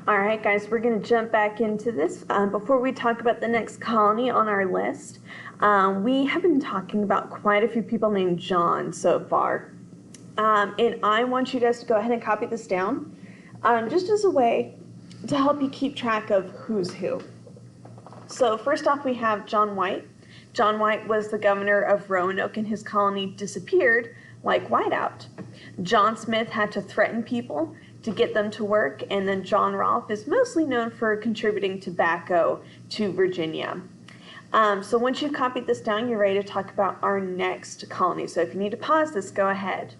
All right, guys, we're going to jump back into this. Before we talk about the next colony on our list, we have been talking about quite a few people named John so far. And I want you guys to go ahead and copy this down, just as a way to help you keep track of who's who. So first off, we have John White. John White was the governor of Roanoke, and his colony disappeared like Whiteout. John Smith had to threaten people to get them to work, and then John Rolfe is mostly known for contributing tobacco to Virginia. So once you've copied this down, you're ready to talk about our next colony. So if you need to pause this, go ahead.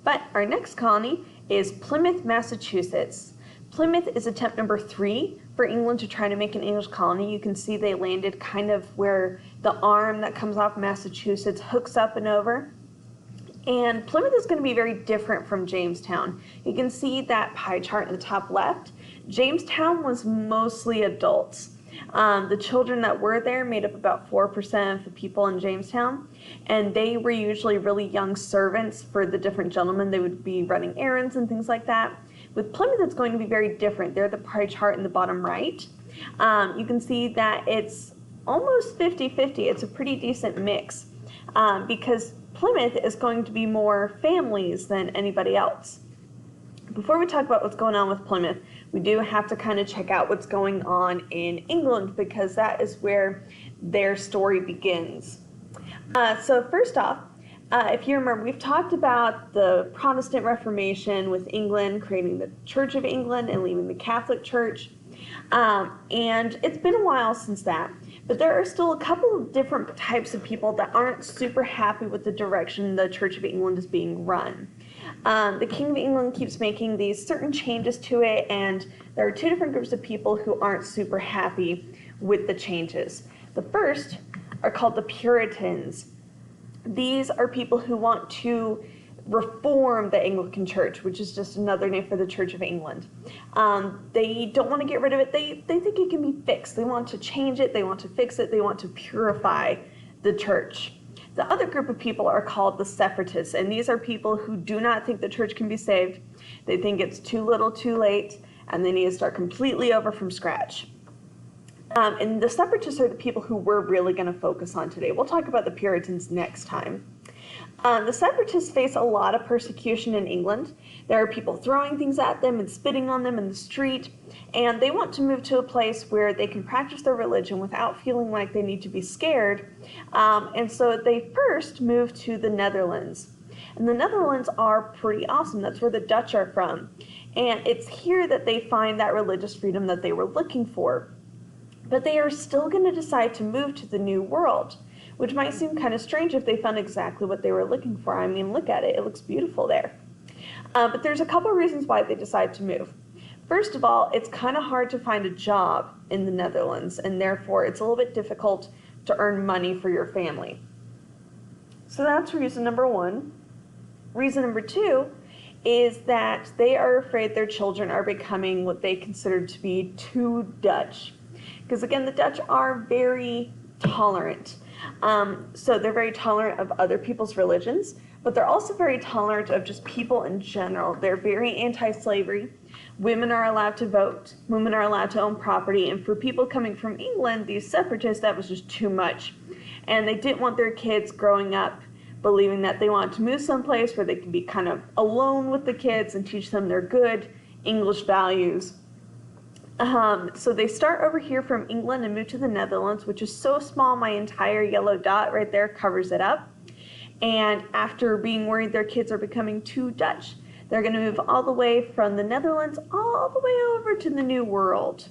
But our next colony is Plymouth, Massachusetts. Plymouth is attempt number 3 for England to try to make an English colony. You can see they landed kind of where the arm that comes off Massachusetts hooks up and over. And Plymouth is going to be very different from Jamestown. You can see that pie chart in the top left. Jamestown was mostly adults. The children that were there made up about 4% of the people in Jamestown, and they were usually really young servants for the different gentlemen. They would be running errands and things like that. With Plymouth, it's going to be very different. They're the pie chart in the bottom right. You can see that it's almost 50-50. It's a pretty decent mix because Plymouth is going to be more families than anybody else. Before we talk about what's going on with Plymouth, we do have to kind of check out what's going on in England, because that is where their story begins. So first off, if you remember, we've talked about the Protestant Reformation with England, creating the Church of England and leaving the Catholic Church. And it's been a while since that. But there are still a couple of different types of people that aren't super happy with the direction the Church of England is being run. The King of England keeps making these certain changes to it, and there are 2 different groups of people who aren't super happy with the changes. The first are called the Puritans. These are people who want to reform the Anglican Church, which is just another name for the Church of England. They don't want to get rid of it. They think it can be fixed. They want to change it. They want to fix it. They want to purify the church. The other group of people are called the Separatists, and these are people who do not think the church can be saved. They think it's too little, too late, and they need to start completely over from scratch. And the Separatists are the people who we're really going to focus on today. We'll talk about the Puritans next time. The Separatists face a lot of persecution in England. There are people throwing things at them and spitting on them in the street, and they want to move to a place where they can practice their religion without feeling like they need to be scared. And so they first moved to the Netherlands. And the Netherlands are pretty awesome. That's where the Dutch are from. And it's here that they find that religious freedom that they were looking for. But they are still going to decide to move to the New World, which might seem kind of strange if they found exactly what they were looking for. I mean, look at it. It looks beautiful there. But there's a couple of reasons why they decide to move. First of all, it's kind of hard to find a job in the Netherlands, and therefore it's a little bit difficult to earn money for your family. So that's reason number 1. Reason number 2 is that they are afraid their children are becoming what they consider to be too Dutch. Because again, the Dutch are very tolerant. So they're very tolerant of other people's religions, but they're also very tolerant of just people in general. They're very anti-slavery. Women are allowed to vote. Women are allowed to own property. And for people coming from England, these separatists, that was just too much. And they didn't want their kids growing up believing that they wanted to move someplace where they could be kind of alone with the kids and teach them their good English values. So they start over here from England and move to the Netherlands, which is so small, my entire yellow dot right there covers it up. And after being worried their kids are becoming too Dutch, they're going to move all the way from the Netherlands all the way over to the New World.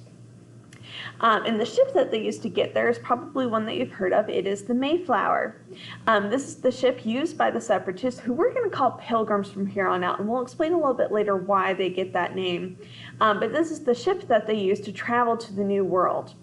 And the ship that they used to get there is probably one that you've heard of. It is the Mayflower. This is the ship used by the Separatists, who we're going to call Pilgrims from here on out, and we'll explain a little bit later why they get that name. But this is the ship that they use to travel to the New World.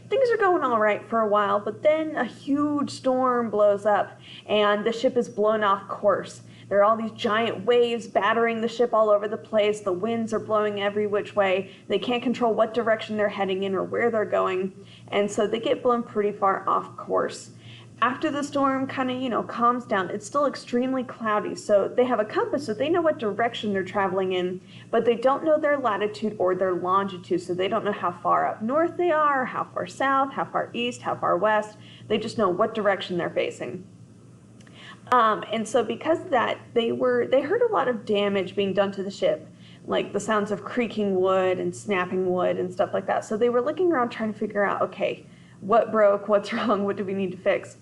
Things are going all right for a while, but then a huge storm blows up, and the ship is blown off course. There are all these giant waves battering the ship all over the place. The winds are blowing every which way. They can't control what direction they're heading in or where they're going. And so they get blown pretty far off course. After the storm kind of, calms down, it's still extremely cloudy. So they have a compass, so they know what direction they're traveling in, but they don't know their latitude or their longitude. So they don't know how far up north they are, how far south, how far east, how far west. They just know what direction they're facing. And so because of that, they heard a lot of damage being done to the ship, like the sounds of creaking wood and snapping wood and stuff like that. So they were looking around trying to figure out, okay, what broke, what's wrong, what do we need to fix?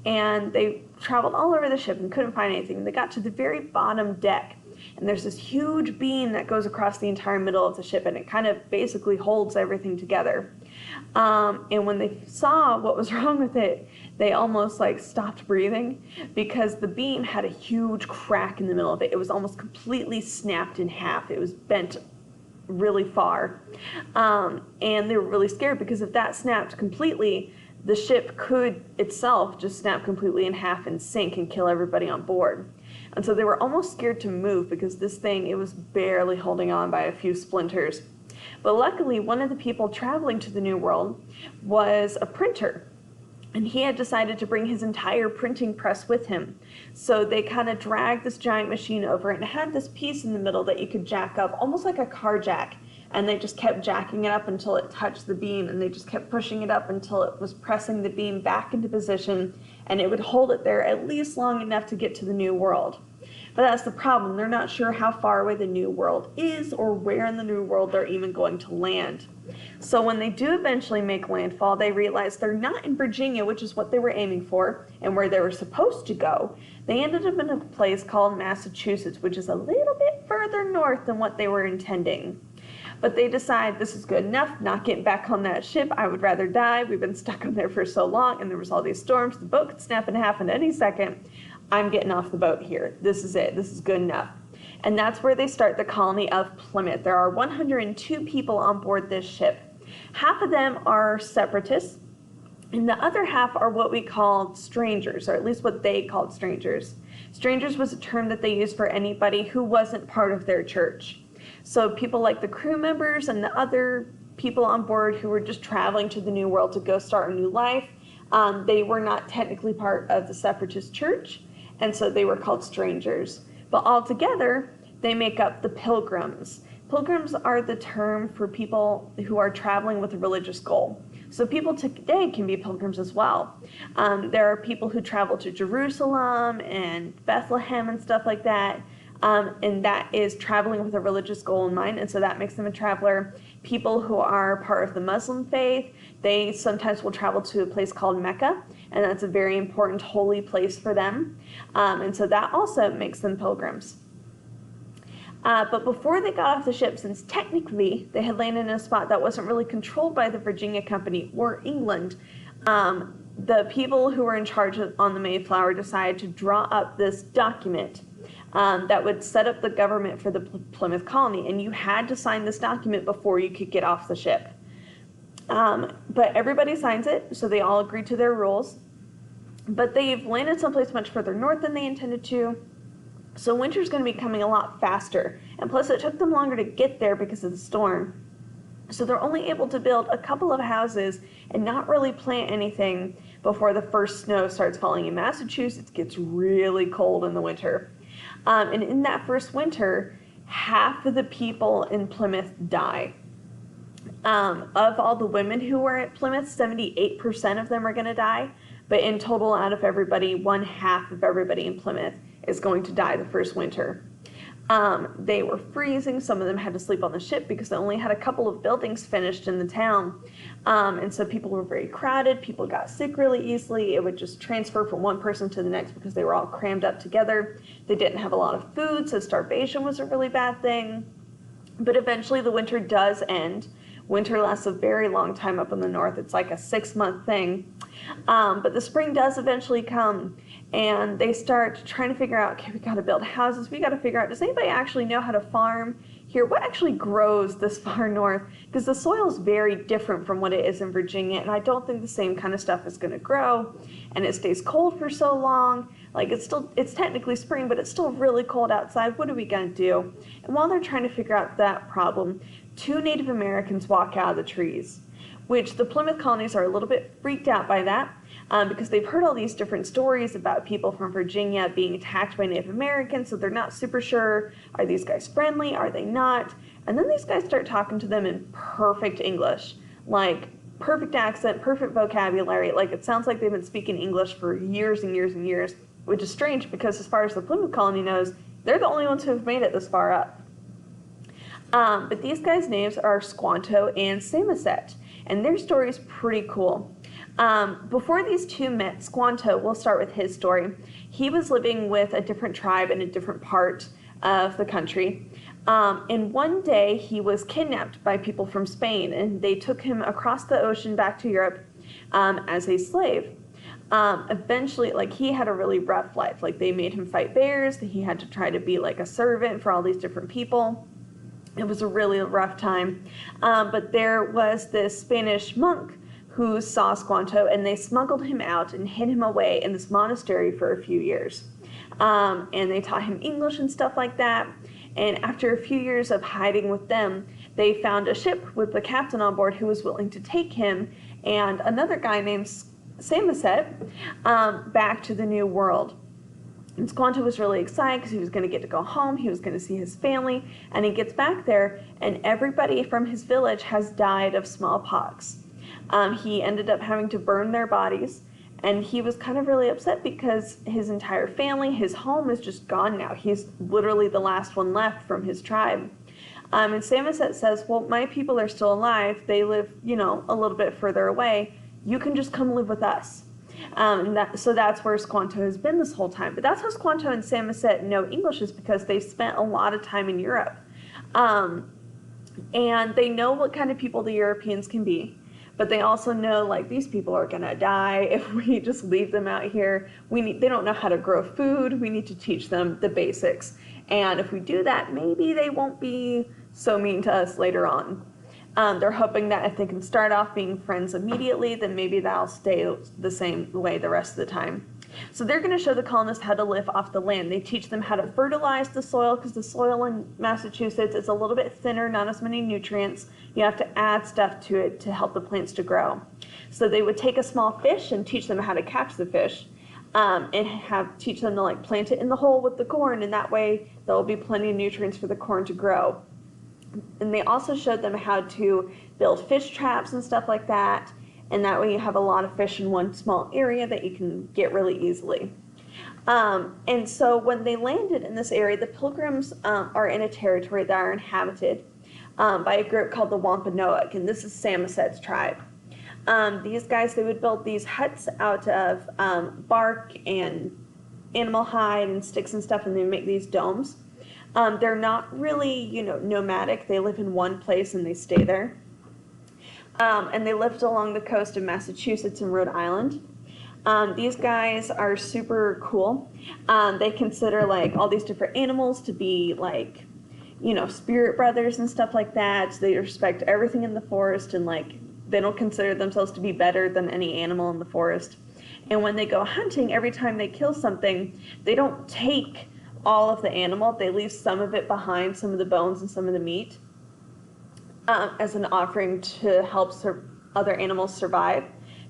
And they traveled all over the ship and couldn't find anything. They got to the very bottom deck, and there's this huge beam that goes across the entire middle of the ship, and it kind of basically holds everything together. And when they saw what was wrong with it, they almost like stopped breathing because the beam had a huge crack in the middle of it. It was almost completely snapped in half. It was bent really far. And they were really scared because if that snapped completely, the ship could itself just snap completely in half and sink and kill everybody on board. And so they were almost scared to move because this thing, it was barely holding on by a few splinters. But luckily, one of the people traveling to the New World was a printer, and he had decided to bring his entire printing press with him. So they kind of dragged this giant machine over, and it had this piece in the middle that you could jack up, almost like a car jack. And they just kept jacking it up until it touched the beam, and they just kept pushing it up until it was pressing the beam back into position, and it would hold it there at least long enough to get to the New World. But that's the problem. They're not sure how far away the New World is or where in the New World they're even going to land. So when they do eventually make landfall, they realize they're not in Virginia, which is what they were aiming for and where they were supposed to go. They ended up in a place called Massachusetts, which is a little bit further north than what they were intending. But they decide this is good enough, not getting back on that ship. I would rather die. We've been stuck on there for so long, and there was all these storms. The boat could snap in half in any second. I'm getting off the boat here. This is it. This is good enough. And that's where they start the colony of Plymouth. There are 102 people on board this ship. Half of them are separatists, and the other half are what we call strangers, or at least what they called strangers. Strangers was a term that they used for anybody who wasn't part of their church. So people like the crew members and the other people on board who were just traveling to the New World to go start a new life, they were not technically part of the separatist church, and so they were called strangers. But altogether, they make up the pilgrims. Pilgrims are the term for people who are traveling with a religious goal. So people today can be pilgrims as well. There are people who travel to Jerusalem and Bethlehem and stuff like that. And that is traveling with a religious goal in mind, and so that makes them a traveler. People who are part of the Muslim faith, they sometimes will travel to a place called Mecca, and that's a very important holy place for them. And so that also makes them pilgrims. But before they got off the ship, since technically they had landed in a spot that wasn't really controlled by the Virginia Company or England, the people who were in charge on the Mayflower decided to draw up this document that would set up the government for the Plymouth colony, and you had to sign this document before you could get off the ship. But everybody signs it, so they all agree to their rules. But they've landed someplace much further north than they intended to, so winter's going to be coming a lot faster. And plus, it took them longer to get there because of the storm. So they're only able to build a couple of houses and not really plant anything before the first snow starts falling. In Massachusetts, it gets really cold in the winter. And in that first winter, half of the people in Plymouth die. Of all the women who were at Plymouth, 78% of them are going to die. But in total, out of everybody, 1/2 of everybody in Plymouth is going to die the first winter. They were freezing. Some of them had to sleep on the ship because they only had a couple of buildings finished in the town. And so people were very crowded. People got sick really easily. It would just transfer from one person to the next because they were all crammed up together. They didn't have a lot of food, so starvation was a really bad thing. But eventually the winter does end. Winter lasts a very long time up in the north. It's like a 6-month thing. But the spring does eventually come, and they start trying to figure out, okay, we got to build houses. We got to figure out, does anybody actually know how to farm here? What actually grows this far north? Because the soil is very different from what it is in Virginia, and I don't think the same kind of stuff is going to grow. And it stays cold for so long. Like it's technically spring, but it's still really cold outside. What are we going to do? And while they're trying to figure out that problem, 2 Native Americans walk out of the trees. which the Plymouth colonies are a little bit freaked out by that because they've heard all these different stories about people from Virginia being attacked by Native Americans, so they're not super sure, are these guys friendly, are they not? And then these guys start talking to them in perfect English, like perfect accent, perfect vocabulary, like it sounds like they've been speaking English for years and years and years, which is strange because as far as the Plymouth colony knows, they're the only ones who have made it this far up. But these guys' names are Squanto and Samoset, and their story is pretty cool. Before these two met, Squanto, we'll start with his story. He was living with a different tribe in a different part of the country. And one day he was kidnapped by people from Spain, and they took him across the ocean back to Europe as a slave. Eventually, like, he had a really rough life. Like, they made him fight bears. He had to try to be like a servant for all these different people. It was a really rough time. But there was this Spanish monk who saw Squanto, and they smuggled him out and hid him away in this monastery for a few years. And they taught him English and stuff like that. And after a few years of hiding with them, they found a ship with the captain on board who was willing to take him and another guy named Samoset back to the New World. And Squanto was really excited because he was going to get to go home, he was going to see his family, and he gets back there, and everybody from his village has died of smallpox. He ended up having to burn their bodies, and he was kind of really upset because his entire family, his home is just gone now. He's literally the last one left from his tribe. And Samoset says, well, my people are still alive. They live, you know, a little bit further away. You can just come live with us. So that's where Squanto has been this whole time. But that's how Squanto and Samoset know English, is because they spent a lot of time in Europe. And they know what kind of people the Europeans can be. But they also know, like, these people are going to die if we just leave them out here. They don't know how to grow food. We need to teach them the basics. And if we do that, maybe they won't be so mean to us later on. They're hoping that if they can start off being friends immediately, then maybe that'll stay the same way the rest of the time. So they're going to show the colonists how to live off the land. They teach them how to fertilize the soil, because the soil in Massachusetts is a little bit thinner, not as many nutrients. You have to add stuff to it to help the plants to grow. So they would take a small fish and teach them how to catch the fish, and teach them to, like, plant it in the hole with the corn, and that way there will be plenty of nutrients for the corn to grow. And they also showed them how to build fish traps and stuff like that. And that way you have a lot of fish in one small area that you can get really easily. And so when they landed in this area, the Pilgrims are in a territory that are inhabited by a group called the Wampanoag, and this is Samoset's tribe. These guys, they would build these huts out of bark and animal hide and sticks and stuff, and they make these domes. They're not really, nomadic. They live in one place and they stay there. And they lived along the coast of Massachusetts and Rhode Island. These guys are super cool. They consider, like, all these different animals to be, like, spirit brothers and stuff like that. So they respect everything in the forest, and, like, they don't consider themselves to be better than any animal in the forest. And when they go hunting, every time they kill something, they don't take all of the animal. They leave some of it behind, some of the bones and some of the meat, as an offering to help other animals survive,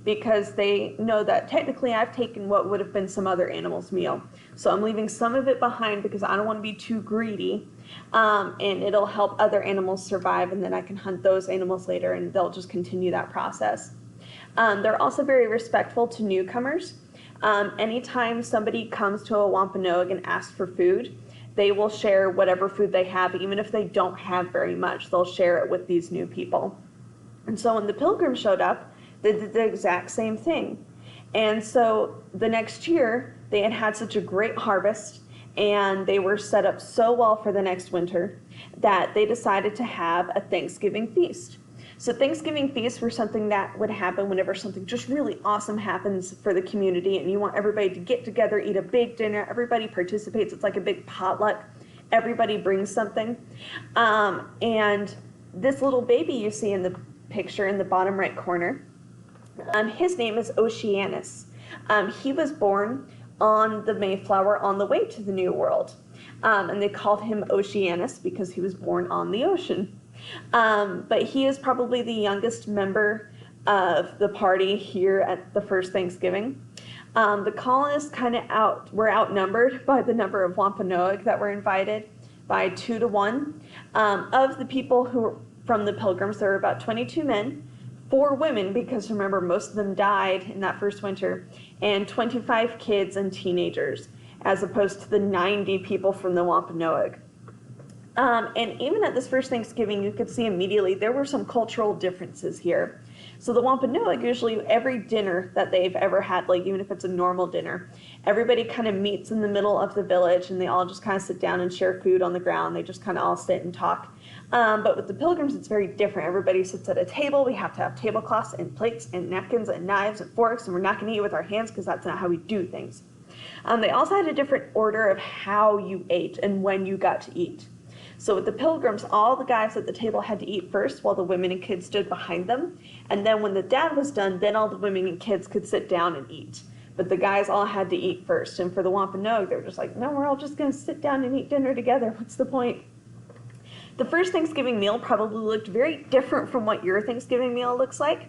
because they know that technically I've taken what would have been some other animal's meal. So I'm leaving some of it behind because I don't want to be too greedy, and it'll help other animals survive, and then I can hunt those animals later, and they'll just continue that process. They're also very respectful to newcomers. Anytime somebody comes to a Wampanoag and asks for food, they will share whatever food they have, even if they don't have very much. They'll share it with these new people. And so when the Pilgrims showed up, they did the exact same thing. And so the next year, they had such a great harvest, and they were set up so well for the next winter that they decided to have a Thanksgiving feast. So Thanksgiving feasts were something that would happen whenever something just really awesome happens for the community, and you want everybody to get together, eat a big dinner. Everybody participates. It's like a big potluck. Everybody brings something. And this little baby you see in the picture in the bottom right corner, his name is Oceanus. He was born on the Mayflower on the way to the New World. And they called him Oceanus because he was born on the ocean. But he is probably the youngest member of the party here at the first Thanksgiving. The colonists were outnumbered by the number of Wampanoag that were invited by 2 to 1. Of the people who were from the Pilgrims, there were about 22 men, 4 women, because remember, most of them died in that first winter, and 25 kids and teenagers, as opposed to the 90 people from the Wampanoag. And even at this first Thanksgiving, you could see immediately there were some cultural differences here. So the Wampanoag, usually every dinner that they've ever had, like even if it's a normal dinner, everybody kind of meets in the middle of the village and they all just kind of sit down and share food on the ground. They just kind of all sit and talk. But with the Pilgrims, it's very different. Everybody sits at a table. We have to have tablecloths and plates and napkins and knives and forks, and we're not going to eat with our hands because that's not how we do things. They also had a different order of how you ate and when you got to eat. So with the Pilgrims, all the guys at the table had to eat first while the women and kids stood behind them. And then when the dad was done, then all the women and kids could sit down and eat. But the guys all had to eat first. And for the Wampanoag, they were just like, no, we're all just going to sit down and eat dinner together. What's the point? The first Thanksgiving meal probably looked very different from what your Thanksgiving meal looks like.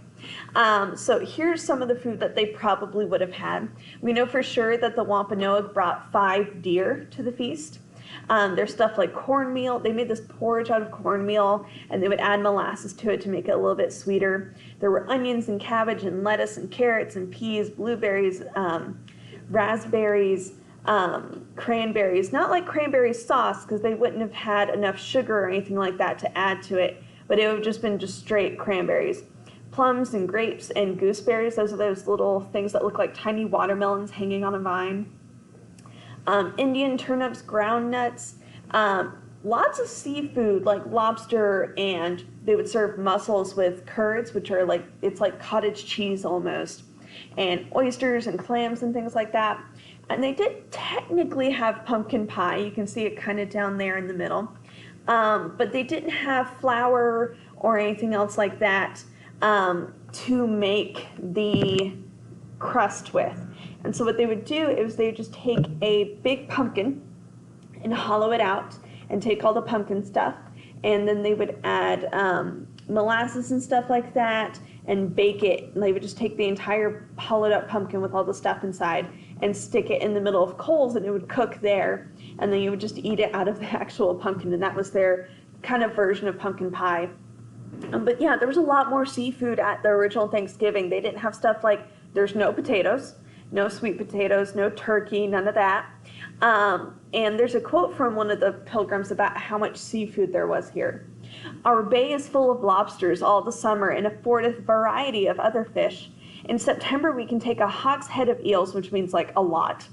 So here's some of the food that they probably would have had. We know for sure that the Wampanoag brought 5 deer to the feast. There's stuff like cornmeal. They made this porridge out of cornmeal, and they would add molasses to it to make it a little bit sweeter. There were onions and cabbage and lettuce and carrots and peas, blueberries, raspberries, cranberries. Not like cranberry sauce, because they wouldn't have had enough sugar or anything like that to add to it, but it would have just been just straight cranberries. Plums and grapes and gooseberries. Those are those little things that look like tiny watermelons hanging on a vine. Indian turnips, ground nuts, lots of seafood like lobster, and they would serve mussels with curds, which are like, it's like cottage cheese almost, and oysters and clams and things like that. And they did technically have pumpkin pie. You can see it kind of down there in the middle. But they didn't have flour or anything else like that to make the crust with. And so what they would do is they would just take a big pumpkin and hollow it out and take all the pumpkin stuff, and then they would add molasses and stuff like that and bake it. And they would just take the entire hollowed out pumpkin with all the stuff inside and stick it in the middle of coals, and it would cook there, and then you would just eat it out of the actual pumpkin, and that was their kind of version of pumpkin pie. But yeah, there was a lot more seafood at the original Thanksgiving. They didn't have stuff like, there's no potatoes, no sweet potatoes, no turkey, none of that. And there's a quote from one of the Pilgrims about how much seafood there was here. Our bay is full of lobsters all the summer and affordeth variety of other fish. In September we can take a hogshead of eels, which means like a lot,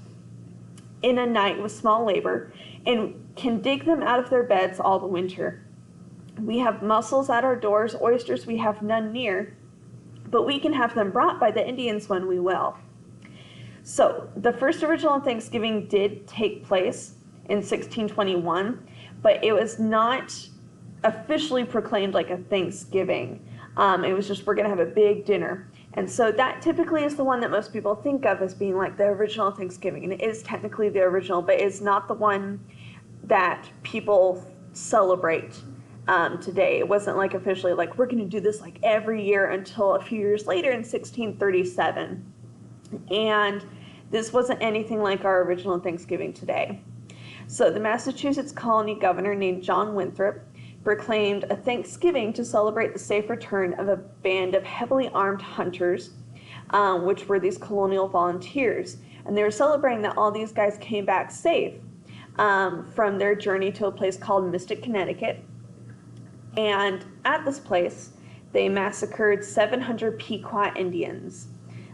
in a night with small labor, and can dig them out of their beds all the winter. We have mussels at our doors, oysters we have none near, but we can have them brought by the Indians when we will. So the first original Thanksgiving did take place in 1621, but it was not officially proclaimed like a Thanksgiving. It was just, we're going to have a big dinner. And so that typically is the one that most people think of as being like the original Thanksgiving. And it is technically the original, but it's not the one that people celebrate today. It wasn't like officially like, we're going to do this like every year until a few years later in 1637. And this wasn't anything like our original Thanksgiving today. So the Massachusetts colony governor named John Winthrop proclaimed a Thanksgiving to celebrate the safe return of a band of heavily armed hunters, which were these colonial volunteers. And they were celebrating that all these guys came back safe from their journey to a place called Mystic, Connecticut. And at this place, they massacred 700 Pequot Indians.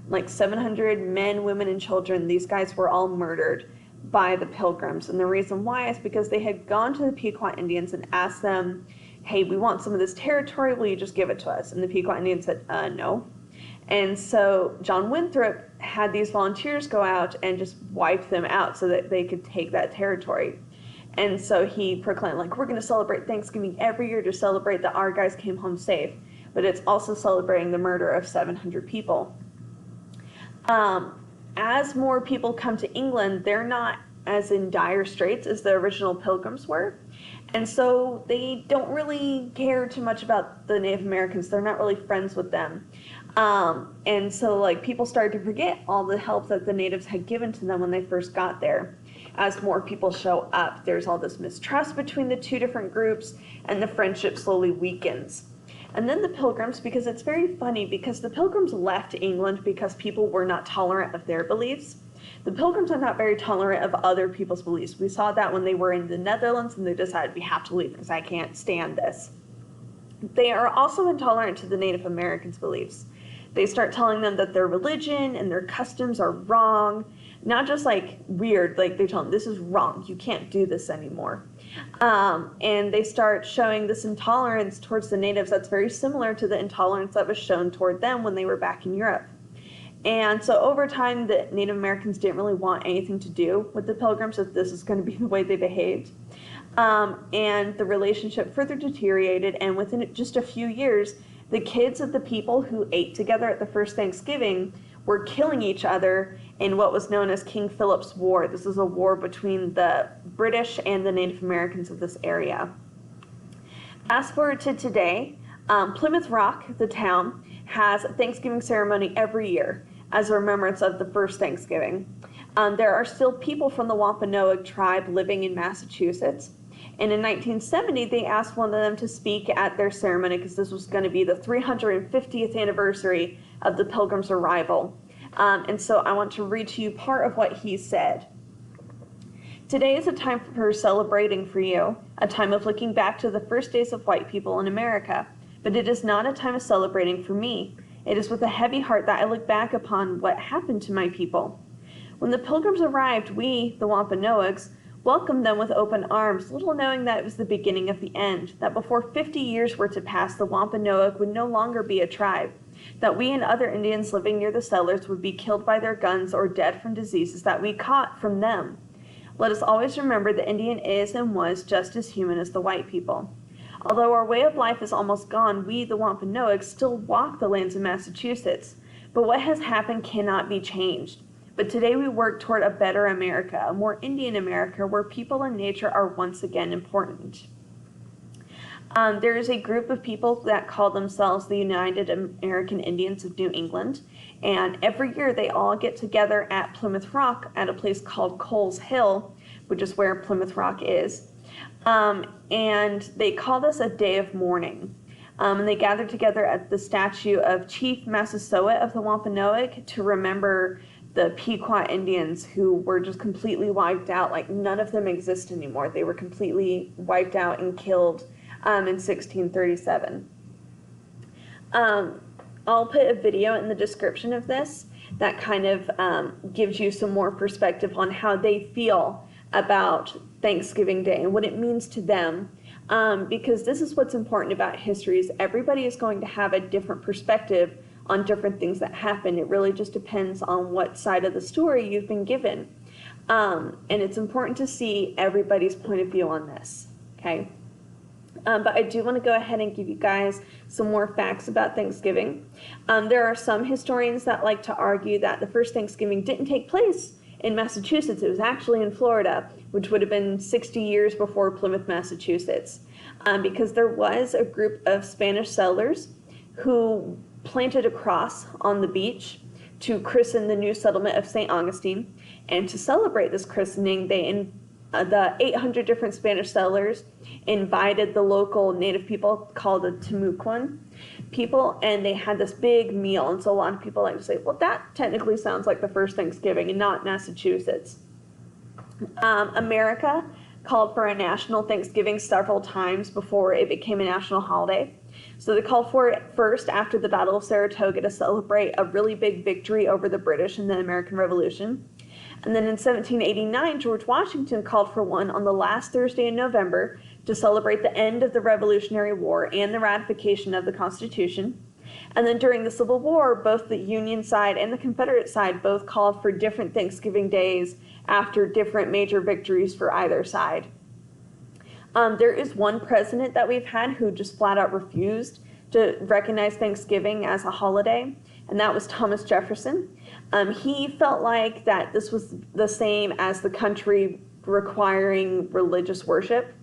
Like 700 men, women, and children. These guys were all murdered by the Pilgrims. And the reason why is because they had gone to the Pequot Indians and asked them, hey, we want some of this territory, will you just give it to us? And the Pequot Indians said, no. And so John Winthrop had these volunteers go out and just wipe them out so that they could take that territory. And so he proclaimed, like, we're going to celebrate Thanksgiving every year to celebrate that our guys came home safe. But it's also celebrating the murder of 700 people. As more people come to England, they're not as in dire straits as the original Pilgrims were. And so they don't really care too much about the Native Americans. They're not really friends with them. And so like people started to forget all the help that the natives had given to them when they first got there. As more people show up, there's all this mistrust between the two different groups, and the friendship slowly weakens. And then the Pilgrims, because it's very funny, because the Pilgrims left England because people were not tolerant of their beliefs. The Pilgrims are not very tolerant of other people's beliefs. We saw that when they were in the Netherlands and they decided we have to leave because I can't stand this. They are also intolerant to the Native Americans' beliefs. They start telling them that their religion and their customs are wrong, not just like weird, like they tell them this is wrong, you can't do this anymore. And they start showing this intolerance towards the natives that's very similar to the intolerance that was shown toward them when they were back in Europe. And so over time, the Native Americans didn't really want anything to do with the Pilgrims, if this is going to be the way they behaved. And the relationship further deteriorated, and within just a few years, the kids of the people who ate together at the first Thanksgiving were killing each other in what was known as King Philip's War. This is a war between the British and the Native Americans of this area. Fast forward to today, Plymouth Rock, the town, has a Thanksgiving ceremony every year as a remembrance of the first Thanksgiving. There are still people from the Wampanoag tribe living in Massachusetts. And in 1970, they asked one of them to speak at their ceremony because this was going to be the 350th anniversary of the Pilgrims' arrival. And so I want to read to you part of what he said. Today is a time for celebrating for you, a time of looking back to the first days of white people in America. But it is not a time of celebrating for me. It is with a heavy heart that I look back upon what happened to my people. When the Pilgrims arrived, we, the Wampanoags, welcomed them with open arms, little knowing that it was the beginning of the end, that before 50 years were to pass, the Wampanoag would no longer be a tribe, that we and other Indians living near the settlers would be killed by their guns or dead from diseases that we caught from them. Let us always remember the Indian is and was just as human as the white people. Although our way of life is almost gone, we, the Wampanoags, still walk the lands of Massachusetts. But what has happened cannot be changed. But today we work toward a better America, a more Indian America, where people and nature are once again important. There is a group of people that call themselves the United American Indians of New England, and every year they all get together at Plymouth Rock at a place called Coles Hill, which is where Plymouth Rock is. And they call this a day of mourning. And they gather together at the statue of Chief Massasoit of the Wampanoag to remember the Pequot Indians who were just completely wiped out. Like none of them exist anymore. They were completely wiped out and killed in 1637. I'll put a video in the description of this that kind of gives you some more perspective on how they feel about Thanksgiving Day and what it means to them. Because this is what's important about history is everybody is going to have a different perspective on different things that happen. It really just depends on what side of the story you've been given. And it's important to see everybody's point of view on this, okay? But I do want to go ahead and give you guys some more facts about Thanksgiving. There are some historians that like to argue that the first Thanksgiving didn't take place in Massachusetts. It was actually in Florida, which would have been 60 years before Plymouth, Massachusetts, because there was a group of Spanish settlers who planted a cross on the beach to christen the new settlement of St. Augustine. And to celebrate this christening, the 800 different Spanish settlers invited the local native people called the Timucuan people, and they had this big meal. And so a lot of people like to say, well, that technically sounds like the first Thanksgiving and not Massachusetts. America called for a national Thanksgiving several times before it became a national holiday. So they called for it first after the Battle of Saratoga to celebrate a really big victory over the British in the American Revolution. And then in 1789, George Washington called for one on the last Thursday in November to celebrate the end of the Revolutionary War and the ratification of the Constitution. And then during the Civil War, both the Union side and the Confederate side both called for different Thanksgiving days after different major victories for either side. There is one president that we've had who just flat out refused to recognize Thanksgiving as a holiday, and that was Thomas Jefferson. He felt like that this was the same as the country requiring religious worship.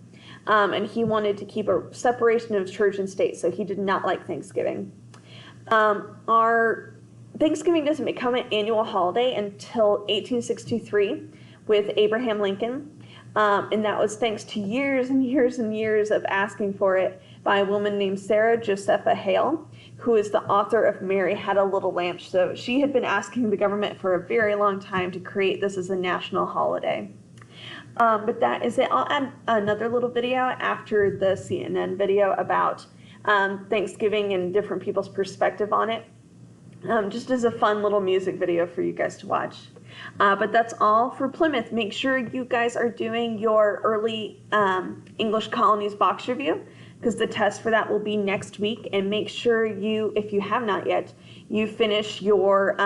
and he wanted to keep a separation of church and state, so he did not like Thanksgiving. Our Thanksgiving doesn't become an annual holiday until 1863 with Abraham Lincoln, and that was thanks to years and years and years of asking for it by a woman named Sarah Josepha Hale, who is the author of Mary Had a Little Lamb. So she had been asking the government for a very long time to create this as a national holiday. But that is it. I'll add another little video after the CNN video about Thanksgiving and different people's perspective on it, just as a fun little music video for you guys to watch. But that's all for Plymouth. Make sure you guys are doing your early English colonies box review, because the test for that will be next week. And make sure you, if you have not yet, you finish your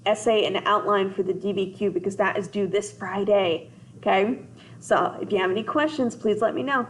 essay and outline for the DBQ, because that is due this Friday. Okay, so if you have any questions, please let me know.